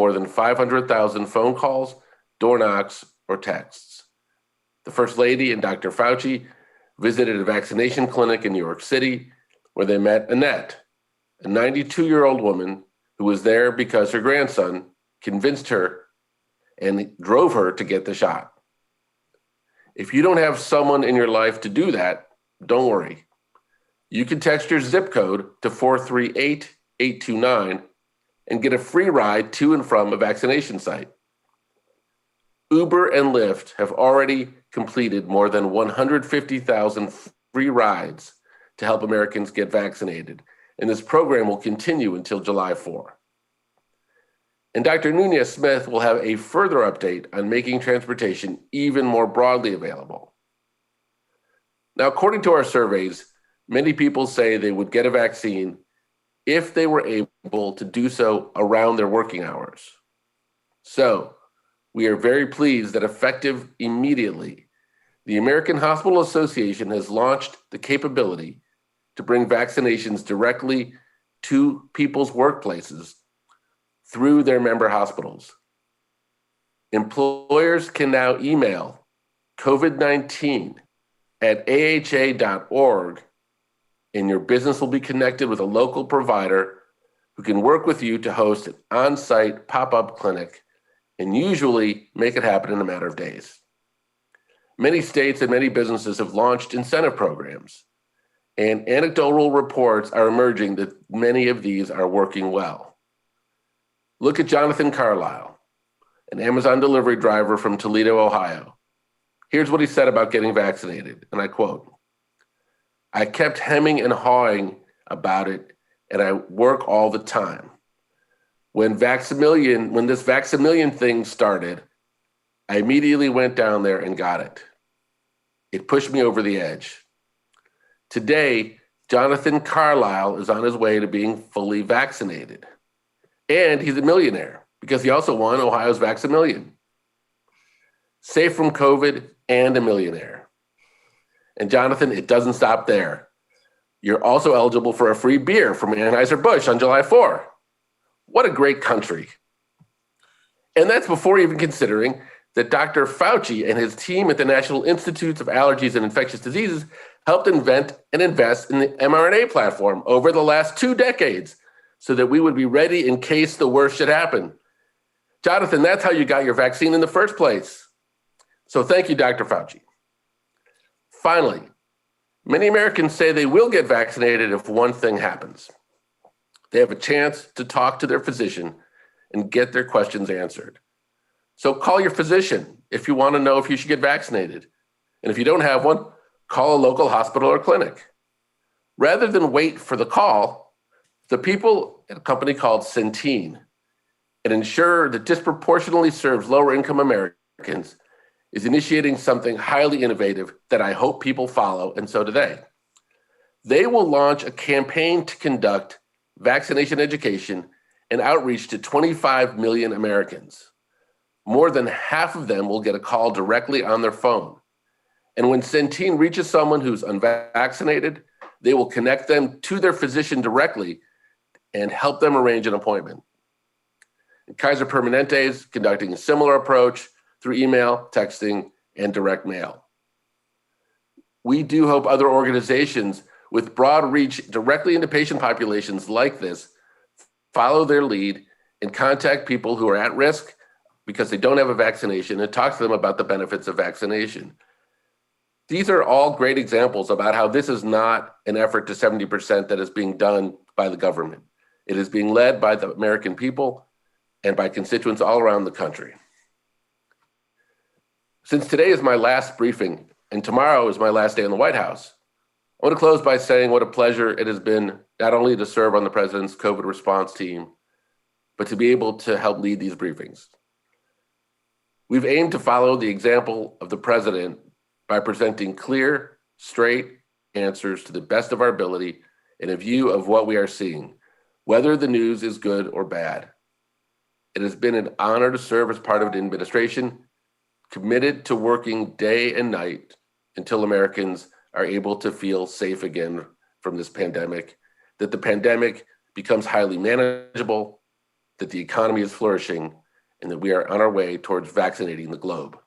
more than 500,000 phone calls, door knocks, or texts. The First Lady and Dr. Fauci visited a vaccination clinic in New York City where they met Annette, a 92-year-old woman who was there because her grandson convinced her and drove her to get the shot. If you don't have someone in your life to do that, don't worry. You can text your zip code to 438-829 and get a free ride to and from a vaccination site. Uber and Lyft have already completed more than 150,000 free rides to help Americans get vaccinated, and this program will continue until July 4. And Dr. Nunez-Smith will have a further update on making transportation even more broadly available. Now, according to our surveys, many people say they would get a vaccine if they were able to do so around their working hours. So, we are very pleased that effective immediately, the American Hospital Association has launched the capability to bring vaccinations directly to people's workplaces through their member hospitals. Employers can now email COVID-19 at aha.org, and your business will be connected with a local provider who can work with you to host an on-site pop-up clinic and usually make it happen in a matter of days. Many states and many businesses have launched incentive programs, and anecdotal reports are emerging that many of these are working well. Look at Jonathan Carlisle, an Amazon delivery driver from Toledo, Ohio. Here's what he said about getting vaccinated, and I quote, "I kept hemming and hawing about it, and I work all the time. When this Vaximillion thing started, I immediately went down there and got it. It pushed me over the edge. Today, Jonathan Carlisle is on his way to being fully vaccinated. And he's a millionaire because he also won Ohio's Vaximillion. Safe from COVID and a millionaire. And Jonathan, it doesn't stop there. You're also eligible for a free beer from Anheuser-Busch on July 4. What a great country." And that's before even considering that Dr. Fauci and his team at the National Institutes of Allergies and Infectious Diseases helped invent and invest in the mRNA platform over the last 2 decades so that we would be ready in case the worst should happen. Jonathan, that's how you got your vaccine in the first place. So thank you, Dr. Fauci. Finally, many Americans say they will get vaccinated if one thing happens. They have a chance to talk to their physician and get their questions answered. So call your physician if you want to know if you should get vaccinated. And if you don't have one, call a local hospital or clinic. Rather than wait for the call, the people at a company called Centene, an insurer that disproportionately serves lower income Americans, is initiating something highly innovative that I hope people follow, and so do they. They will launch a campaign to conduct vaccination education and outreach to 25 million Americans. More than half of them will get a call directly on their phone. And when Centene reaches someone who's unvaccinated, they will connect them to their physician directly and help them arrange an appointment. And Kaiser Permanente is conducting a similar approach through email, texting, and direct mail. We do hope other organizations with broad reach directly into patient populations like this follow their lead and contact people who are at risk because they don't have a vaccination and talk to them about the benefits of vaccination. These are all great examples about how this is not an effort to 70% that is being done by the government. It is being led by the American people and by constituents all around the country. Since today is my last briefing and tomorrow is my last day in the White House, I want to close by saying what a pleasure it has been not only to serve on the president's COVID response team, but to be able to help lead these briefings. We've aimed to follow the example of the president by presenting clear, straight answers to the best of our ability in a view of what we are seeing, whether the news is good or bad. It has been an honor to serve as part of an administration committed to working day and night until Americans are able to feel safe again from this pandemic, that the pandemic becomes highly manageable, that the economy is flourishing and that we are on our way towards vaccinating the globe.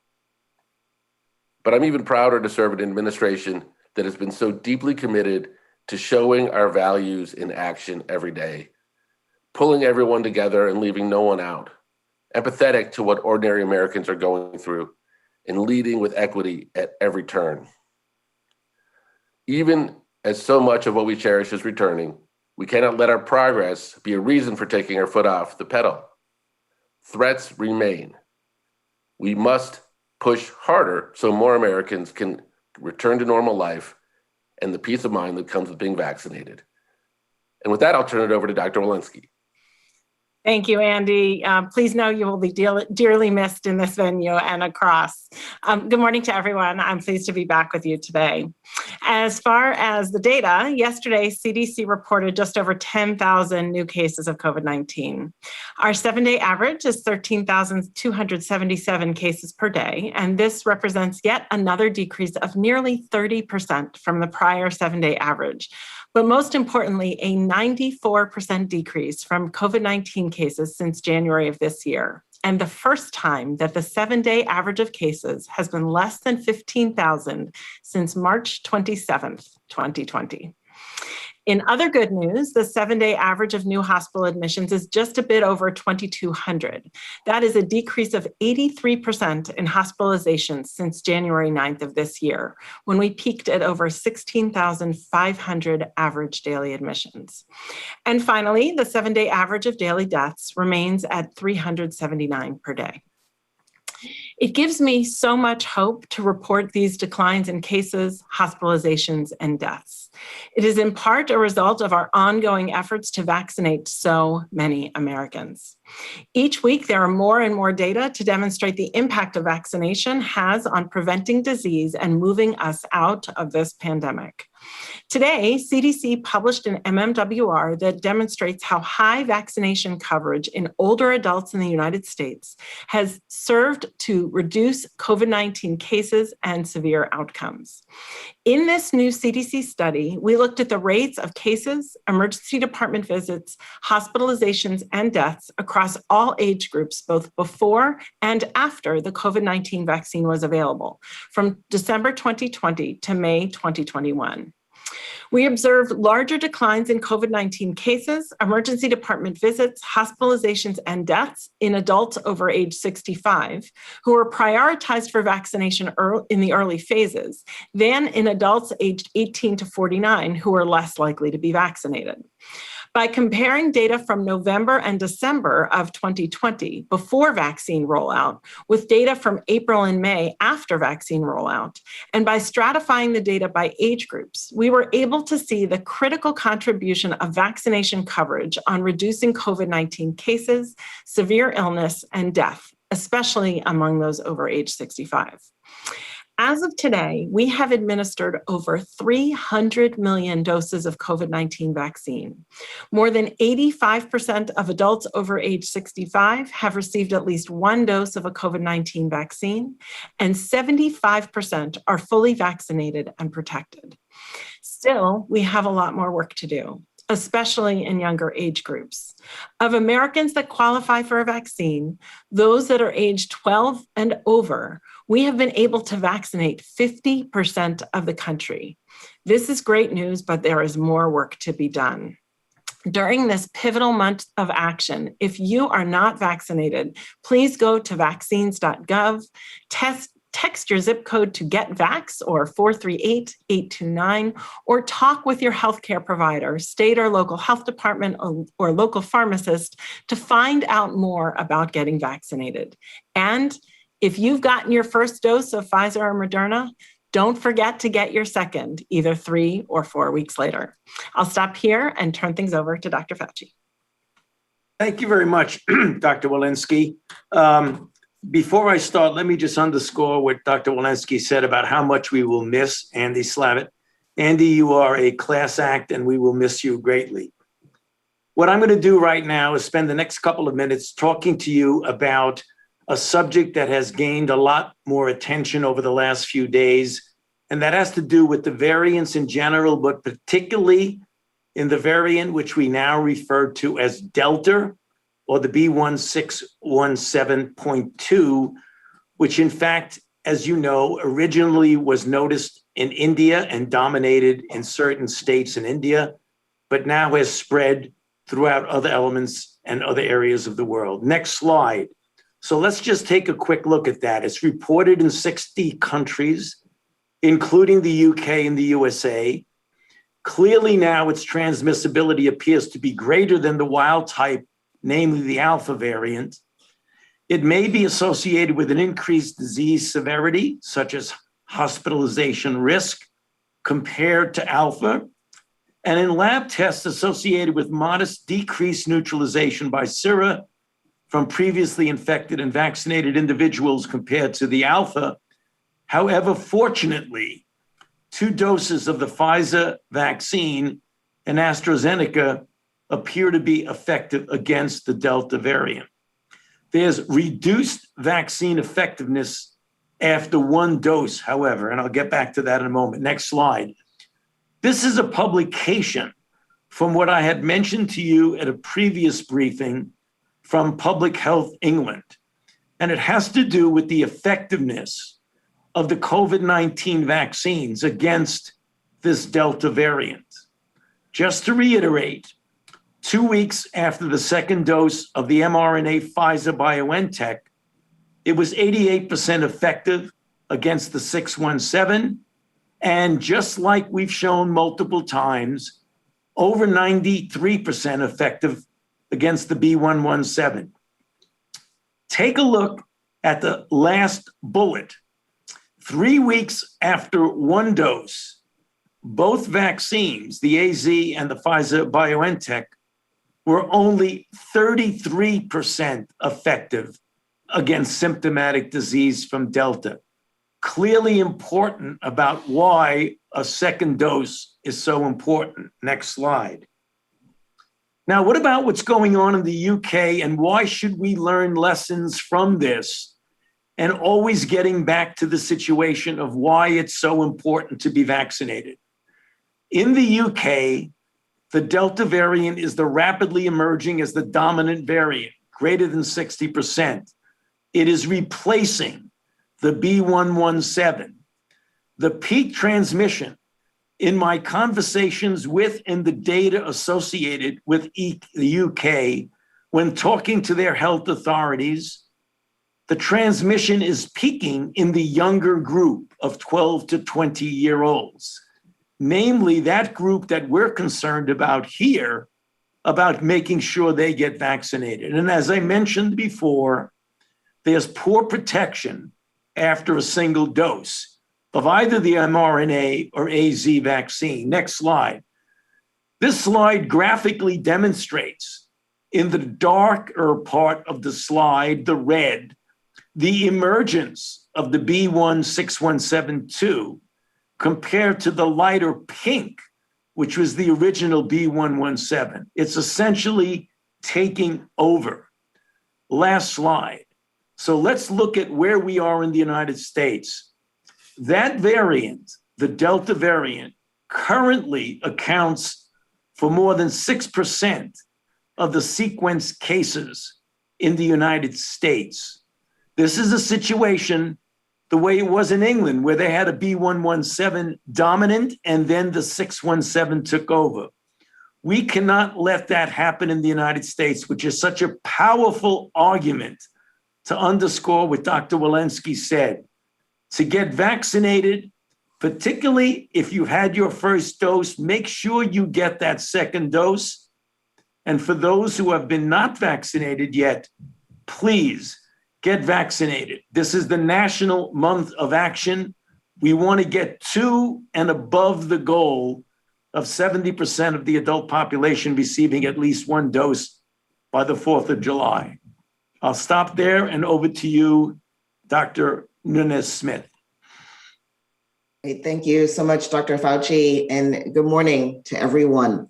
But I'm even prouder to serve an administration that has been so deeply committed to showing our values in action every day, pulling everyone together and leaving no one out, empathetic to what ordinary Americans are going through, and leading with equity at every turn. Even as so much of what we cherish is returning, we cannot let our progress be a reason for taking our foot off the pedal. Threats remain. We must push harder so more Americans can return to normal life and the peace of mind that comes with being vaccinated. And with that, I'll turn it over to Dr. Walensky. Thank you, Andy. Please know you will be dearly missed in this venue and across. Good morning to everyone. I'm pleased to be back with you today. As far as the data, yesterday, CDC reported just over 10,000 new cases of COVID-19. Our 7-day average is 13,277 cases per day, and this represents yet another decrease of nearly 30% from the prior 7-day average. But most importantly, a 94% decrease from COVID-19 cases since January of this year, and the first time that the 7-day average of cases has been less than 15,000 since March 27th, 2020. In other good news, the 7-day average of new hospital admissions is just a bit over 2,200. That is a decrease of 83% in hospitalizations since January 9th of this year, when we peaked at over 16,500 average daily admissions. And finally, the 7-day average of daily deaths remains at 379 per day. It gives me so much hope to report these declines in cases, hospitalizations, and deaths. It is in part a result of our ongoing efforts to vaccinate so many Americans. Each week, there are more and more data to demonstrate the impact of vaccination has on preventing disease and moving us out of this pandemic. Today, CDC published an MMWR that demonstrates how high vaccination coverage in older adults in the United States has served to reduce COVID-19 cases and severe outcomes. In this new CDC study, we looked at the rates of cases, emergency department visits, hospitalizations, and deaths across all age groups, both before and after the COVID-19 vaccine was available, from December 2020 to May 2021. We observed larger declines in COVID-19 cases, emergency department visits, hospitalizations, and deaths in adults over age 65 who were prioritized for vaccination in the early phases than in adults aged 18 to 49 who were less likely to be vaccinated. By comparing data from November and December of 2020 before vaccine rollout with data from April and May after vaccine rollout, and by stratifying the data by age groups, we were able to see the critical contribution of vaccination coverage on reducing COVID-19 cases, severe illness, and death, especially among those over age 65. As of today, we have administered over 300 million doses of COVID-19 vaccine. More than 85% of adults over age 65 have received at least one dose of a COVID-19 vaccine, and 75% are fully vaccinated and protected. Still, we have a lot more work to do, especially in younger age groups. Of Americans that qualify for a vaccine, those that are age 12 and over, we have been able to vaccinate 50% of the country. This is great news, but there is more work to be done. During this pivotal month of action, if you are not vaccinated, please go to vaccines.gov, text your zip code to GetVax or 438-829, or talk with your healthcare provider, state or local health department, or local pharmacist to find out more about getting vaccinated. And if you've gotten your first dose of Pfizer or Moderna, don't forget to get your second, either 3 or 4 weeks later. I'll stop here and turn things over to Dr. Fauci. Thank you very much, Dr. Walensky. Before I start, let me just underscore what Dr. Walensky said about how much we will miss Andy Slavitt. Andy, you are a class act, and we will miss you greatly. What I'm going to do right now is spend the next couple of minutes talking to you about a subject that has gained a lot more attention over the last few days, and that has to do with the variants in general, but particularly in the variant which we now refer to as Delta, or the B1617.2, which in fact, as you know, originally was noticed in India and dominated in certain states in India, but now has spread throughout other elements and other areas of the world. Next slide. So let's just take a quick look at that. It's reported in 60 countries, including the UK and the USA. Clearly now its transmissibility appears to be greater than the wild type, namely the alpha variant. It may be associated with an increased disease severity, such as hospitalization risk, compared to alpha, and in lab tests associated with modest decreased neutralization by sera from previously infected and vaccinated individuals compared to the alpha. However, fortunately, 2 doses of the Pfizer vaccine and AstraZeneca appear to be effective against the Delta variant. There's reduced vaccine effectiveness after 1 dose, however, and I'll get back to that in a moment. Next slide. This is a publication from what I had mentioned to you at a previous briefing from Public Health England, and it has to do with the effectiveness of the COVID-19 vaccines against this Delta variant. Just to reiterate, 2 weeks after the second dose of the mRNA Pfizer-BioNTech, it was 88% effective against the 617, and just like we've shown multiple times, over 93% effective against the B117. Take a look at the last bullet. 3 weeks after 1 dose, both vaccines, the AZ and the Pfizer-BioNTech, were only 33% effective against symptomatic disease from Delta. Clearly important about why a second dose is so important. Next slide. Now, what about what's going on in the UK, and why should we learn lessons from this, and always getting back to the situation of why it's so important to be vaccinated? In the UK, the Delta variant is the rapidly emerging as the dominant variant, greater than 60%. It is replacing the B117. The peak transmission in my conversations with and the data associated with the UK, when talking to their health authorities, the transmission is peaking in the younger group of 12 to 20-year-olds, namely that group that we're concerned about here, about making sure they get vaccinated. And as I mentioned before, there's poor protection after a single dose of either the mRNA or AZ vaccine. Next slide. This slide graphically demonstrates in the darker part of the slide, the red, the emergence of the B16172 compared to the lighter pink, which was the original B117. It's essentially taking over. Last slide. So let's look at where we are in the United States. That variant, the Delta variant, currently accounts for more than 6% of the sequenced cases in the United States. This is a situation the way it was in England, where they had a B117 dominant and then the 617 took over. We cannot let that happen in the United States, which is such a powerful argument to underscore what Dr. Walensky said. To get vaccinated, particularly if you had your first dose, make sure you get that second dose. And for those who have been not vaccinated yet, please get vaccinated. This is the national month of action. We want to get to and above the goal of 70% of the adult population receiving at least 1 dose by the 4th of July. I'll stop there and over to you, Dr. Nunes-Smith. Hey, thank you so much, Dr. Fauci, and good morning to everyone.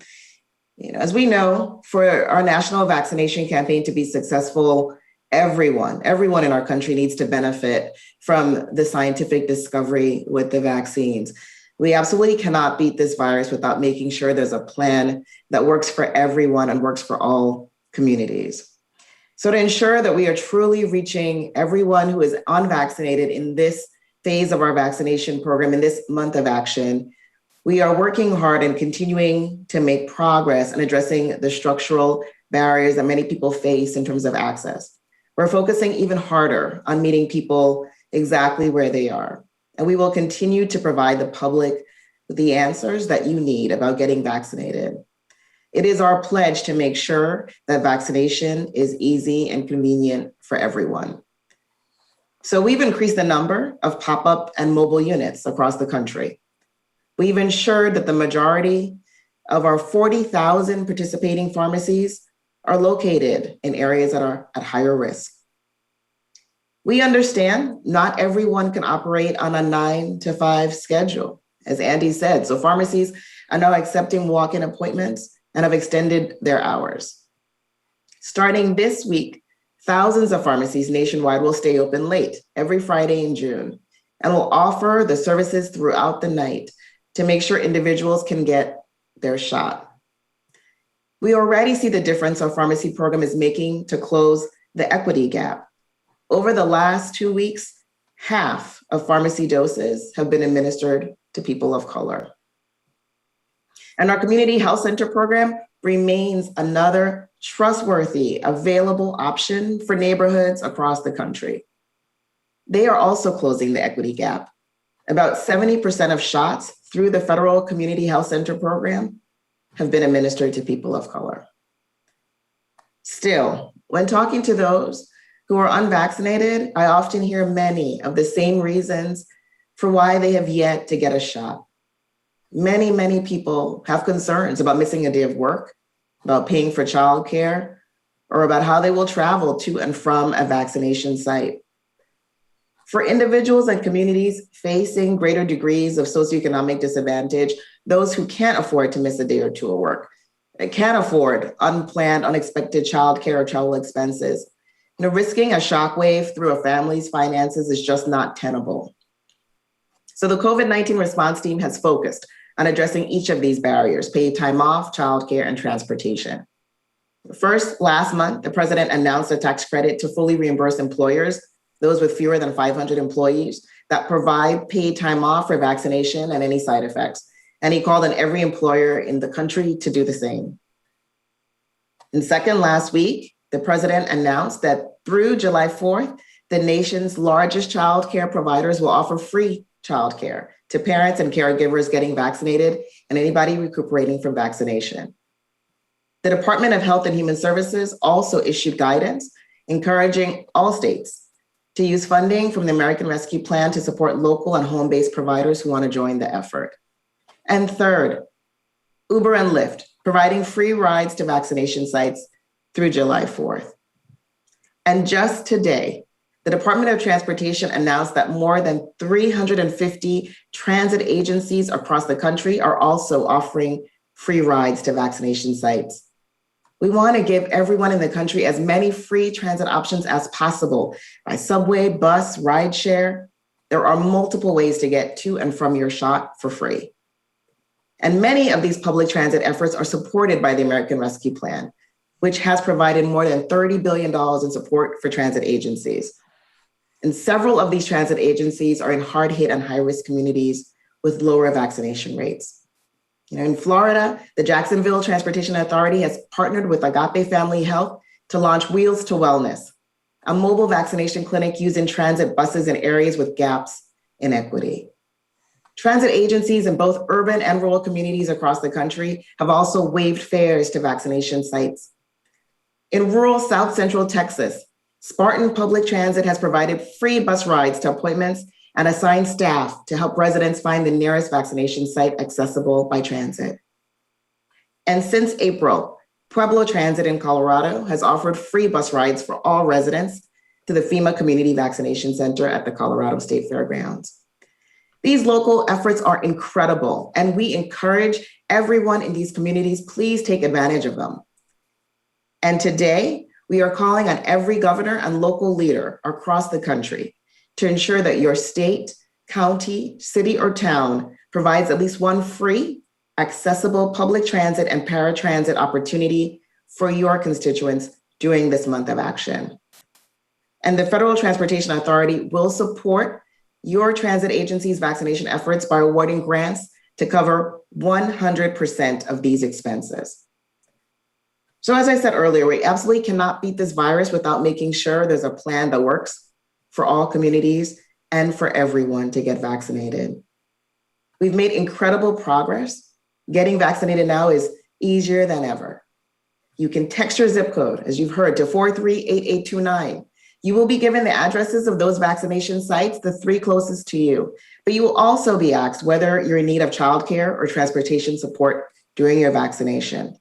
As we know, for our national vaccination campaign to be successful, everyone in our country needs to benefit from the scientific discovery with the vaccines. We absolutely cannot beat this virus without making sure there's a plan that works for everyone and works for all communities. So to ensure that we are truly reaching everyone who is unvaccinated in this phase of our vaccination program, in this month of action, we are working hard and continuing to make progress in addressing the structural barriers that many people face in terms of access. We're focusing even harder on meeting people exactly where they are. And we will continue to provide the public with the answers that you need about getting vaccinated. It is our pledge to make sure that vaccination is easy and convenient for everyone. So we've increased the number of pop-up and mobile units across the country. We've ensured that the majority of our 40,000 participating pharmacies are located in areas that are at higher risk. We understand not everyone can operate on a 9-to-5 schedule, as Andy said. So pharmacies are now accepting walk-in appointments and have extended their hours. Starting this week, thousands of pharmacies nationwide will stay open late every Friday in June and will offer the services throughout the night to make sure individuals can get their shot. We already see the difference our pharmacy program is making to close the equity gap. Over the last 2 weeks, half of pharmacy doses have been administered to people of color. And our community health center program remains another trustworthy, available option for neighborhoods across the country. They are also closing the equity gap. About 70% of shots through the federal community health center program have been administered to people of color. Still, when talking to those who are unvaccinated, I often hear many of the same reasons for why they have yet to get a shot. Many people have concerns about missing a day of work, about paying for childcare, or about how they will travel to and from a vaccination site. For individuals and communities facing greater degrees of socioeconomic disadvantage, those who can't afford to miss a day or two of work, they can't afford unplanned, unexpected childcare or travel expenses, risking a shockwave through a family's finances is just not tenable. So the COVID-19 response team has focused on addressing each of these barriers: paid time off, childcare, and transportation. First, last month, the president announced a tax credit to fully reimburse employers, those with fewer than 500 employees, that provide paid time off for vaccination and any side effects. And he called on every employer in the country to do the same. And second, last week, the president announced that through July 4th, the nation's largest childcare providers will offer free childcare to parents and caregivers getting vaccinated and anybody recuperating from vaccination. The Department of Health and Human Services also issued guidance encouraging all states to use funding from the American Rescue Plan to support local and home-based providers who want to join the effort. And third, Uber and Lyft providing free rides to vaccination sites through July 4th. And just today, the Department of Transportation announced that more than 350 transit agencies across the country are also offering free rides to vaccination sites. We want to give everyone in the country as many free transit options as possible by subway, bus, rideshare. There are multiple ways to get to and from your shot for free. And many of these public transit efforts are supported by the American Rescue Plan, which has provided more than $30 billion in support for transit agencies. And several of these transit agencies are in hard-hit and high-risk communities with lower vaccination rates. In Florida, the Jacksonville Transportation Authority has partnered with Agape Family Health to launch Wheels to Wellness, a mobile vaccination clinic used in transit buses in areas with gaps in equity. Transit agencies in both urban and rural communities across the country have also waived fares to vaccination sites. In rural South Central Texas, Spartan Public Transit has provided free bus rides to appointments and assigned staff to help residents find the nearest vaccination site accessible by transit. And since April, Pueblo Transit in Colorado has offered free bus rides for all residents to the FEMA Community Vaccination Center at the Colorado State Fairgrounds. These local efforts are incredible, and we encourage everyone in these communities, please take advantage of them. And today, we are calling on every governor and local leader across the country to ensure that your state, county, city, or town provides at least one free, accessible public transit and paratransit opportunity for your constituents during this month of action. And the Federal Transportation Authority will support your transit agency's vaccination efforts by awarding grants to cover 100% of these expenses. So as I said earlier, we absolutely cannot beat this virus without making sure there's a plan that works for all communities and for everyone to get vaccinated. We've made incredible progress. Getting vaccinated now is easier than ever. You can text your zip code, as you've heard, to 438829. You will be given the addresses of those vaccination sites, the 3 closest to you. But you will also be asked whether you're in need of childcare or transportation support during your vaccination.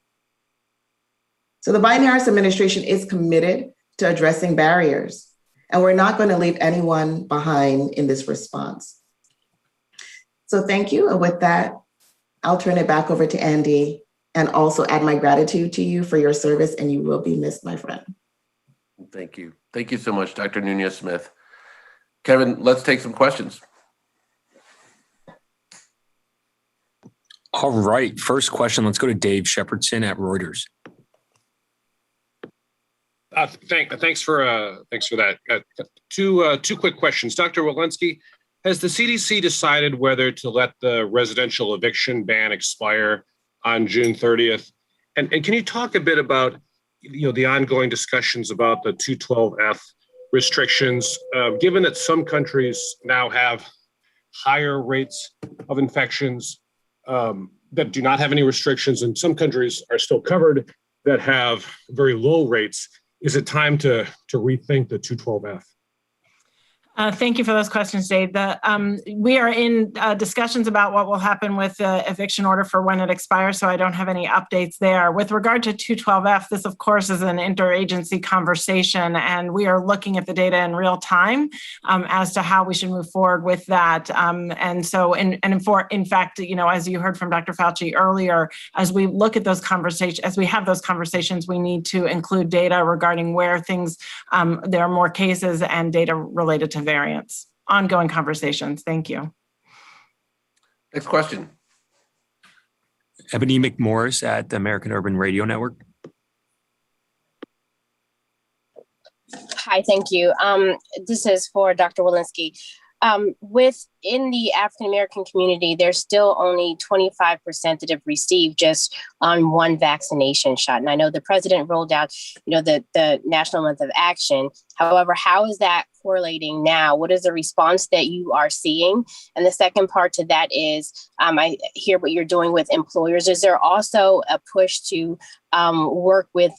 So the Biden-Harris administration is committed to addressing barriers, and we're not going to leave anyone behind in this response. So thank you. And with that, I'll turn it back over to Andy and also add my gratitude to you for your service, and you will be missed, my friend. Thank you. Thank you so much, Dr. Nunez-Smith. Kevin, let's take some questions. All right. First question. Let's go to Dave Shepardson at Reuters. Thanks for that. Two quick questions. Dr. Walensky, has the CDC decided whether to let the residential eviction ban expire on June 30th? And can you talk a bit about the ongoing discussions about the 212F restrictions, given that some countries now have higher rates of infections that do not have any restrictions, and some countries are still covered that have very low rates? Is it time to rethink the 212F? Thank you for those questions, Dave. We are in discussions about what will happen with the eviction order for when it expires, so I don't have any updates there. With regard to 212F, this, of course, is an interagency conversation, and we are looking at the data in real time as to how we should move forward with that. In fact, as you heard from Dr. Fauci earlier, as we look at those conversations, as we have those conversations, we need to include data regarding where there are more cases and data related to variants. Ongoing conversations. Thank you. Next question. Ebony McMorris at the American Urban Radio Network. Hi, thank you. This is for Dr. Walensky. Within the African-American community, there's still only 25% that have received just on one vaccination shot. And I know the president rolled out, the National Month of Action. However, how is that correlating now? What is the response that you are seeing? And the second part to that is, I hear what you're doing with employers. Is there also a push to work with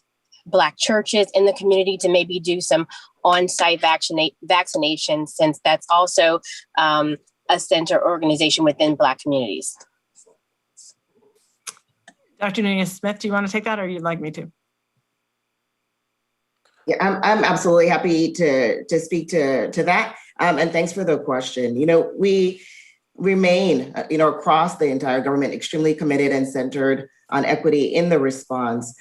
Black churches in the community to maybe do some on-site vaccination, since that's also a center organization within Black communities? Dr. Nunez-Smith, do you want to take that, or you'd like me to? Yeah, I'm absolutely happy to speak to that. And thanks for the question. We remain, across the entire government, extremely committed and centered on equity in the response.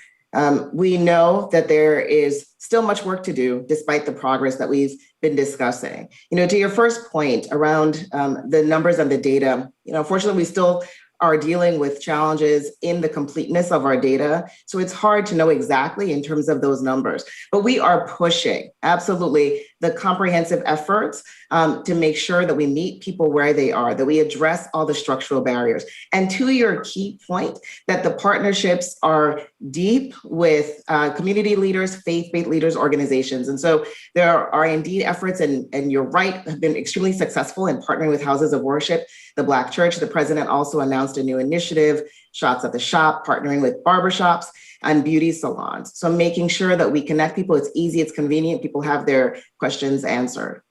We know that there is still much work to do, despite the progress that we've been discussing. To your first point around the numbers and the data, unfortunately, we still are dealing with challenges in the completeness of our data. So it's hard to know exactly in terms of those numbers. But we are pushing, absolutely, the comprehensive efforts to make sure that we meet people where they are, that we address all the structural barriers. And to your key point, that the partnerships are deep with community leaders, faith-based leaders, organizations. And so there are indeed efforts, and you're right, have been extremely successful in partnering with houses of worship, the Black Church. The president also announced a new initiative, Shots at the Shop, partnering with barbershops and beauty salons. So making sure that we connect people, it's easy, it's convenient, people have their questions answered.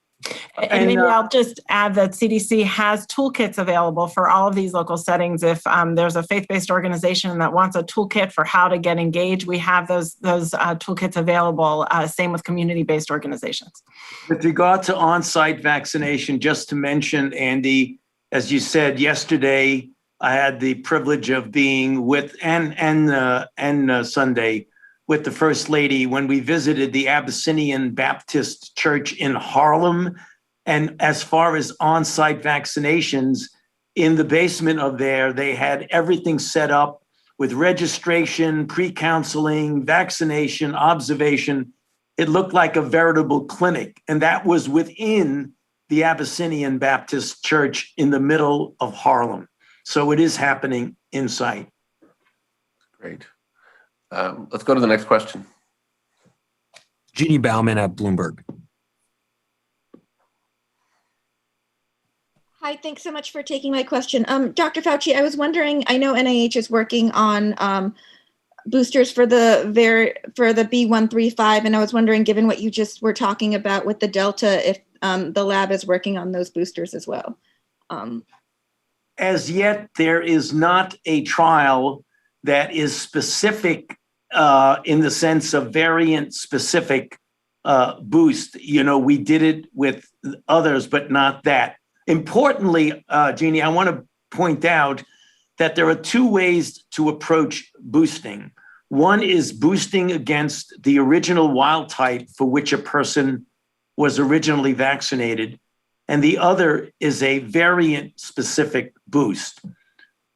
And maybe I'll just add that CDC has toolkits available for all of these local settings. If there's a faith-based organization that wants a toolkit for how to get engaged, we have those toolkits available. Same with community-based organizations. With regard to on-site vaccination, just to mention, Andy, as you said yesterday, I had the privilege of being with and Sunday with the First Lady when we visited the Abyssinian Baptist Church in Harlem. And as far as on-site vaccinations, in the basement of there, they had everything set up with registration, pre-counseling, vaccination, observation. It looked like a veritable clinic. And that was within the Abyssinian Baptist Church in the middle of Harlem. So it is happening in sight. Great. Let's go to the next question. Jeannie Bauman at Bloomberg. Hi, thanks so much for taking my question. Dr. Fauci, I was wondering, I know NIH is working on boosters for the B135, and I was wondering, given what you just were talking about with the Delta, if the lab is working on those boosters as well. As yet, there is not a trial that is specific in the sense of variant-specific boost. You know, we did it with others, but not that. Importantly, Jeannie, I want to point out that there are two ways to approach boosting. One is boosting against the original wild type for which a person was originally vaccinated, and the other is a variant-specific boost.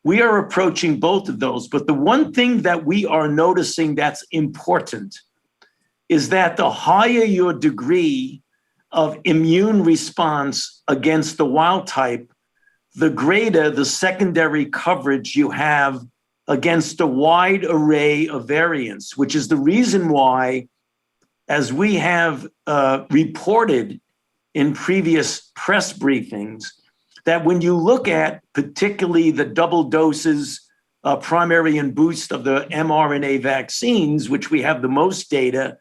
We are approaching both of those, but the one thing that we are noticing that's important is that the higher your degree of immune response against the wild type, the greater the secondary coverage you have against a wide array of variants, which is the reason why, as we have reported in previous press briefings, that when you look at particularly the double doses, primary and boost of the mRNA vaccines, which we have the most data,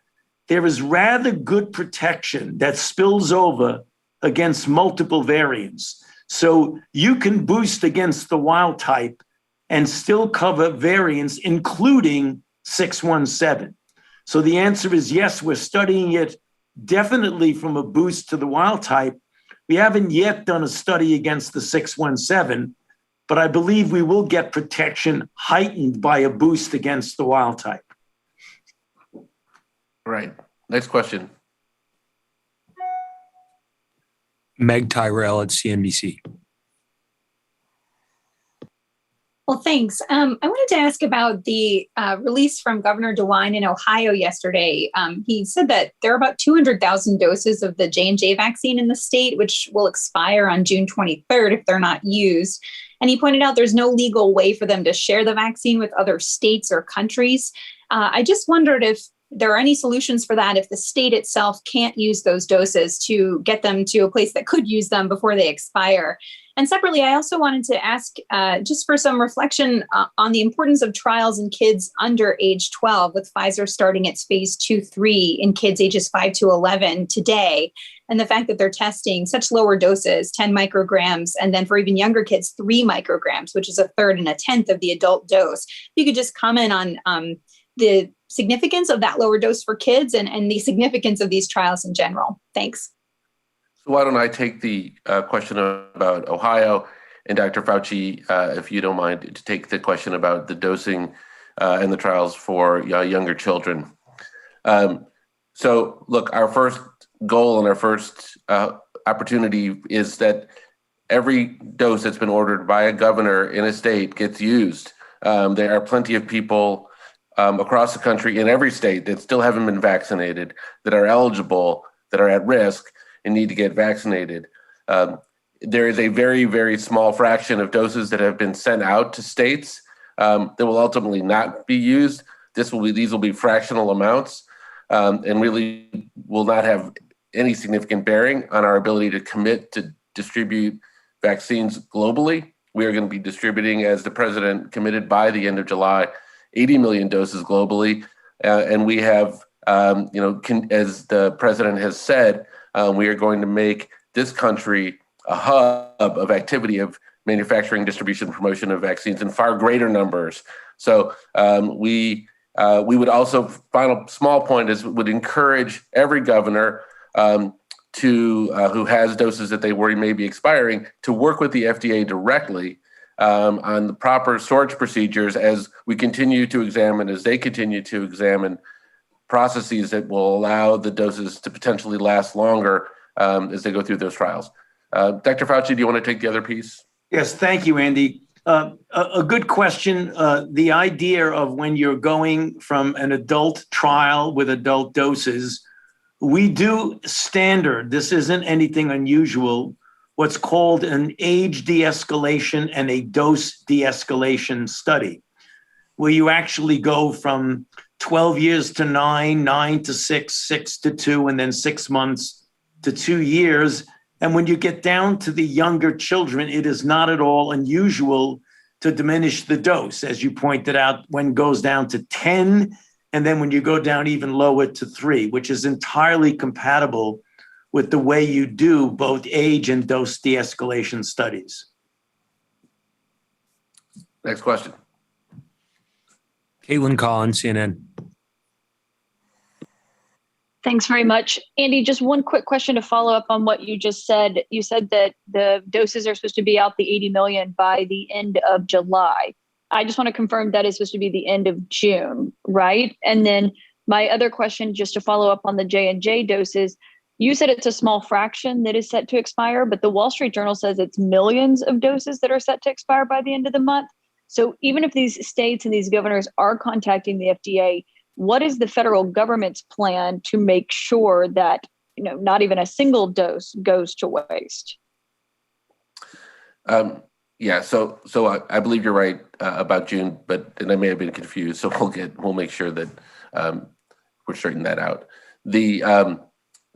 there is rather good protection that spills over against multiple variants. So you can boost against the wild type and still cover variants, including 617. So the answer is yes, we're studying it definitely from a boost to the wild type. We haven't yet done a study against the 617, but I believe we will get protection heightened by a boost against the wild type. Right. Next question. Meg Tyrell at CNBC. Well, thanks. I wanted to ask about the release from Governor DeWine in Ohio yesterday. He said that there are about 200,000 doses of the J&J vaccine in the state, which will expire on June 23rd if they're not used. And he pointed out there's no legal way for them to share the vaccine with other states or countries. I just wondered if there are any solutions for that if the state itself can't use those doses to get them to a place that could use them before they expire. And separately, I also wanted to ask just for some reflection on the importance of trials in kids under age 12, with Pfizer starting its phase 2/3 in kids ages 5 to 11 today, and the fact that they're testing such lower doses, 10 micrograms, and then for even younger kids, 3 micrograms, which is a third and a tenth of the adult dose. If you could just comment on the significance of that lower dose for kids and the significance of these trials in general. Thanks. So why don't I take the question about Ohio, and Dr. Fauci, if you don't mind, to take the question about the dosing and the trials for younger children. So look, our first goal and our first opportunity is that every dose that's been ordered by a governor in a state gets used. There are plenty of people across the country in every state that still haven't been vaccinated, that are eligible, that are at risk, and need to get vaccinated. There is a very, very small fraction of doses that have been sent out to states that will ultimately not be used. These will be fractional amounts and really will not have any significant bearing on our ability to commit to distribute vaccines globally. We are going to be distributing, as the president committed by the end of July, 80 million doses globally. And we have, as the president has said, we are going to make this country a hub of activity of manufacturing, distribution, promotion of vaccines in far greater numbers. So we would also, final small point is, would encourage every governor who has doses that they worry may be expiring to work with the FDA directly on the proper storage procedures as we continue to examine, as they continue to examine processes that will allow the doses to potentially last longer as they go through those trials. Dr. Fauci, do you want to take the other piece? Yes, thank you, Andy. A good question. The idea of when you're going from an adult trial with adult doses, we do standard, this isn't anything unusual, what's called an age de-escalation and a dose de-escalation study, where you actually go from 12 years to 9, 9 to 6, 6 to 2, and then 6 months to 2 years. And when you get down to the younger children, it is not at all unusual to diminish the dose, as you pointed out, when it goes down to 10, and then when you go down even lower to 3, which is entirely compatible with the way you do both age and dose de-escalation studies. Next question. Caitlin Collins, CNN. Thanks very much. Andy, just one quick question to follow up on what you just said. You said that the doses are supposed to be out the 80 million by the end of July. I just want to confirm that is supposed to be the end of June, right? And then my other question, just to follow up on the J&J doses, you said it's a small fraction that is set to expire, but the Wall Street Journal says it's millions of doses that are set to expire by the end of the month. So even if these states and these governors are contacting the FDA, what is the federal government's plan to make sure that, you know, not even a single dose goes to waste? Yeah, so I believe you're right about June, and I may have been confused. So we'll make sure that we're straightening that out.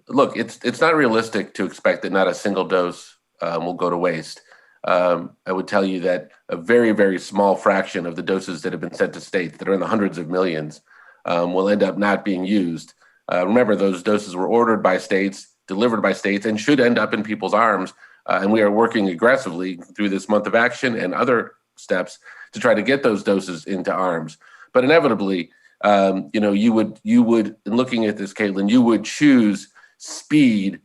Look, it's not realistic to expect that not a single dose will go to waste. I would tell you that a very, very small fraction of the doses that have been sent to states that are in the hundreds of millions will end up not being used. Remember, those doses were ordered by states, delivered by states, and should end up in people's arms. And we are working aggressively through this month of action and other steps to try to get those doses into arms. But inevitably, you would, in looking at this, Caitlin, you would choose speed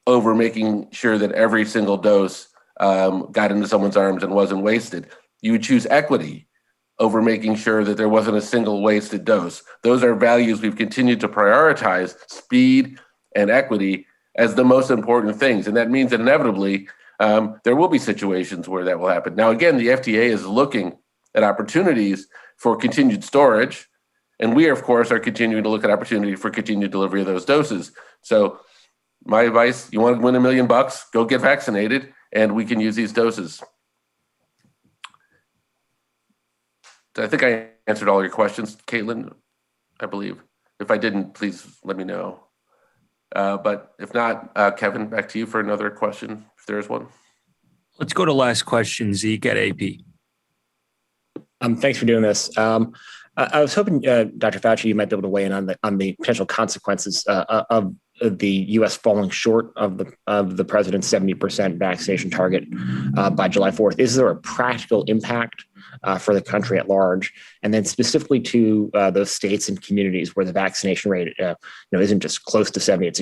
over making sure that every single dose got into someone's arms and wasn't wasted. You would choose equity over making sure that there wasn't a single wasted dose. Those are values we've continued to prioritize, speed and equity, as the most important things. And that means that inevitably there will be situations where that will happen. Now, again, the FDA is looking at opportunities for continued storage. And we, of course, are continuing to look at opportunity for continued delivery of those doses. So my advice, you want to win $1 million, go get vaccinated, and we can use these doses. I think I answered all your questions, Caitlin, I believe. If I didn't, please let me know. But if not, Kevin, back to you for another question, if there is one. Let's go to last question, Zeke at AP. Thanks for doing this. I was hoping, Dr. Fauci, you might be able to weigh in on the potential consequences of the U.S. falling short of the president's 70% vaccination target by July 4th. Is there a practical impact for the country at large, and then specifically to those states and communities where the vaccination rate, isn't just close to 70, it's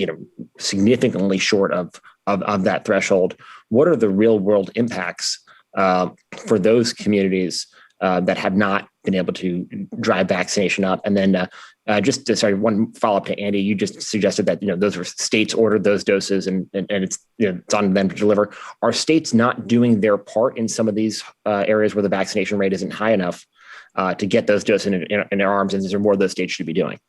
significantly short of that threshold? What are the real world impacts for those communities that have not been able to drive vaccination up? And then one follow up to Andy, you just suggested that those were states ordered those doses and it's it's on them to deliver. Are states not doing their part in some of these areas where the vaccination rate isn't high enough to get those doses in their arms? And is there more those states should be doing?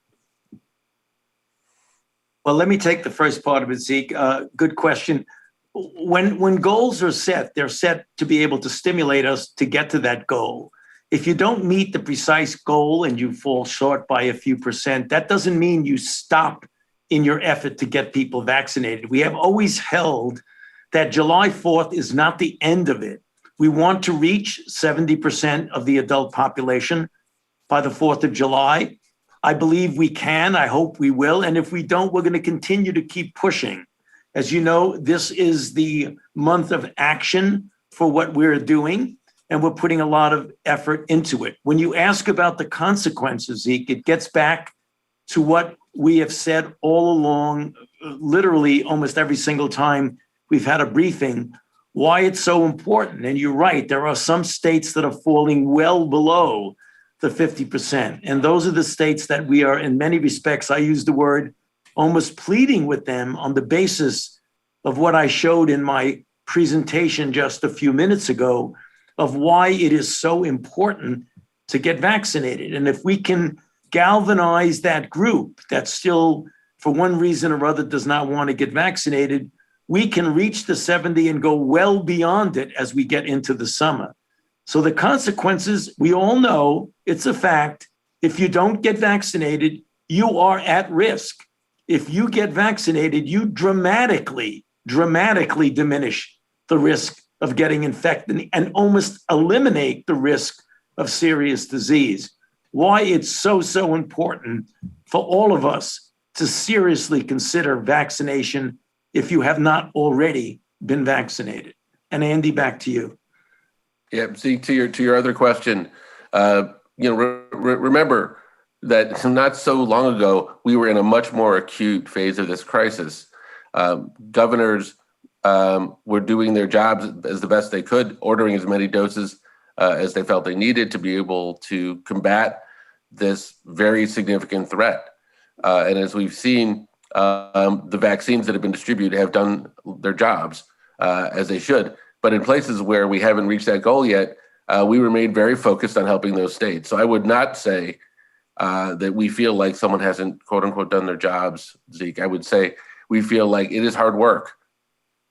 Well, let me take the first part of it, Zeke. Good question. When goals are set, they're set to be able to stimulate us to get to that goal. If you don't meet the precise goal and you fall short by a few percent, that doesn't mean you stop in your effort to get people vaccinated. We have always held that July 4th is not the end of it. We want to reach 70% of the adult population by the 4th of July. I believe we can. I hope we will. And if we don't, we're going to continue to keep pushing. As you know, this is the month of action for what we're doing, and we're putting a lot of effort into it. When you ask about the consequences, Zeke, it gets back to what we have said all along, literally almost every single time we've had a briefing, why it's so important. And you're right, there are some states that are falling well below the 50%. And those are the states that we are, in many respects, I use the word, almost pleading with them on the basis of what I showed in my presentation just a few minutes ago, of why it is so important to get vaccinated. And if we can galvanize that group that still, for one reason or other, does not want to get vaccinated, we can reach the 70 and go well beyond it as we get into the summer. So the consequences, we all know, it's a fact. If you don't get vaccinated, you are at risk. If you get vaccinated, you dramatically diminish the risk of getting infected and almost eliminate the risk of serious disease. Why it's so important for all of us to seriously consider vaccination if you have not already been vaccinated. And Andy, back to you. Yeah, see, to your other question, remember that not so long ago, we were in a much more acute phase of this crisis. Governors were doing their jobs as the best they could, ordering as many doses as they felt they needed to be able to combat this very significant threat. And as we've seen, the vaccines that have been distributed have done their jobs as they should. But in places where we haven't reached that goal yet, we remain very focused on helping those states. So I would not say that we feel like someone hasn't, quote unquote, done their jobs, Zeke. I would say we feel like it is hard work.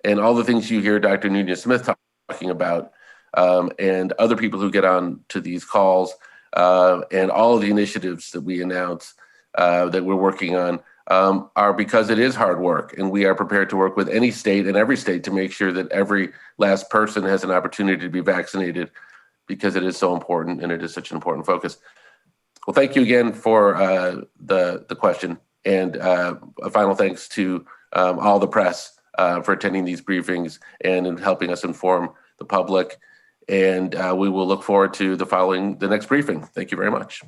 And all the things you hear Dr. Nunez-Smith talking about, and other people who get on to these calls, and all of the initiatives that we announce that we're working on, are because it is hard work, and we are prepared to work with any state and every state to make sure that every last person has an opportunity to be vaccinated, because it is so important and it is such an important focus. Well, thank you again for the question, and a final thanks to all the press for attending these briefings and in helping us inform the public. And we will look forward to the next briefing. Thank you very much.